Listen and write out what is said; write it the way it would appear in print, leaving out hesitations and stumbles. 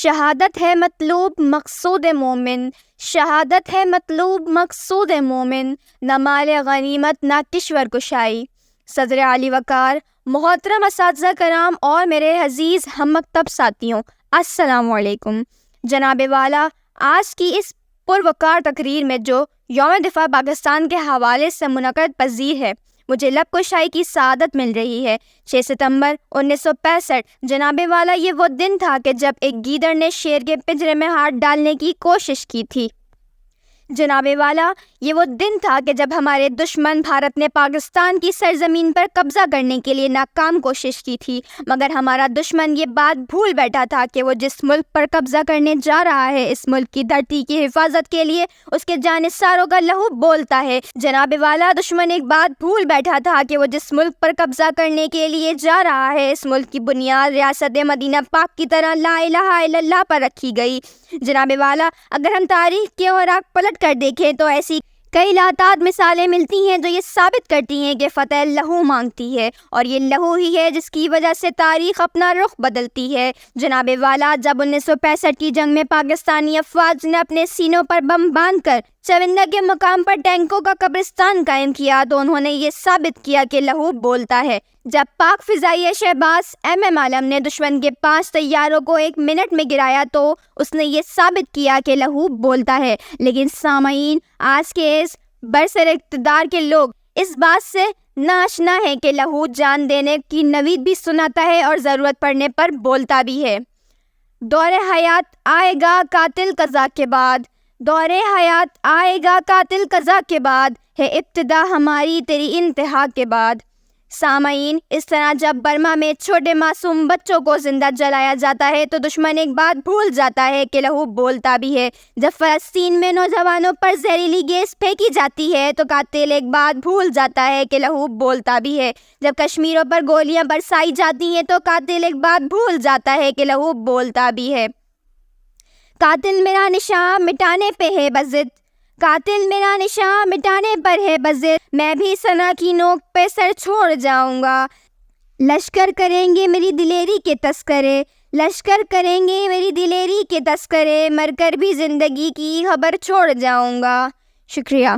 شہادت ہے مطلوب مقصود مومن، شہادت ہے مطلوب مقصود مومن، نہ مال غنیمت نہ کشور کشائی۔ صدر عالی وقار، محترم اساتذہ کرام اور میرے عزیز ہم مکتب ساتھیوں، السلام علیکم۔ جناب والا، آج کی اس پروقار تقریر میں جو یوم دفاع پاکستان کے حوالے سے منعقد پذیر ہے، مجھے لب کشائی کی سعادت مل رہی ہے۔ 6 ستمبر 1965 جناب والا، یہ وہ دن تھا کہ جب ایک گیدڑ نے شیر کے پنجرے میں ہاتھ ڈالنے کی کوشش کی تھی۔ جناب والا، یہ وہ دن تھا کہ جب ہمارے دشمن بھارت نے پاکستان کی سرزمین پر قبضہ کرنے کے لیے ناکام کوشش کی تھی، مگر ہمارا دشمن یہ بات بھول بیٹھا تھا کہ وہ جس ملک پر قبضہ کرنے جا رہا ہے، اس ملک کی دھرتی کی حفاظت کے لیے اس کے جانثاروں کا لہو بولتا ہے۔ جناب والا، دشمن ایک بات بھول بیٹھا تھا کہ وہ جس ملک پر قبضہ کرنے کے لیے جا رہا ہے، اس ملک کی بنیاد ریاست مدینہ پاک کی طرح لا الہ الا اللہ پر رکھی گئی۔ جناب والا، اگر ہم تاریخ کے اوراق پلٹ کر دیکھیں تو ایسی کئی لاتعداد مثالیں ملتی ہیں جو یہ ثابت کرتی ہیں کہ فتح لہو مانگتی ہے، اور یہ لہو ہی ہے جس کی وجہ سے تاریخ اپنا رخ بدلتی ہے۔ جناب والا، جب 1965 کی جنگ میں پاکستانی افواج نے اپنے سینوں پر بم باندھ کر چوندہ کے مقام پر ٹینکوں کا قبرستان قائم کیا تو انہوں نے یہ ثابت کیا کہ لہو بولتا ہے۔ جب پاک فضائیہ شہباز MM عالم نے دشمن کے 5 طیاروں کو 1 منٹ میں گرایا تو اس نے یہ ثابت کیا کہ لہو بولتا ہے۔ لیکن سامعین، آج کے اس برسر اقتدار کے لوگ اس بات سے ناآشنا ہیں کہ لہو جان دینے کی نوید بھی سناتا ہے اور ضرورت پڑنے پر بولتا بھی ہے۔ دور حیات آئے گا قاتل قضا کے بعد، دور حیات آئے گا قاتل قضا کے بعد، ہے ابتدا ہماری تیری انتہا کے بعد۔ سامعین، اس طرح جب برما میں چھوٹے معصوم بچوں کو زندہ جلایا جاتا ہے تو دشمن ایک بات بھول جاتا ہے کہ لہو بولتا بھی ہے۔ جب فلسطین میں نوجوانوں پر زہریلی گیس پھینکی جاتی ہے تو قاتل ایک بات بھول جاتا ہے کہ لہو بولتا بھی ہے۔ جب کشمیریوں پر گولیاں برسائی جاتی ہیں تو قاتل ایک بات بھول جاتا ہے کہ لہو بولتا بھی ہے۔ قاتل میرا نشان مٹانے پہ ہے بضد، قاتل میرا نشان مٹانے پر ہے بضد، میں بھی ثنا کی نوک پہ سر چھوڑ جاؤں گا۔ لشکر کریں گے میری دلیری کے تذکرے، لشکر کریں گے میری دلیری کے تذکرے، مر کر بھی زندگی کی خبر چھوڑ جاؤں گا۔ شکریہ۔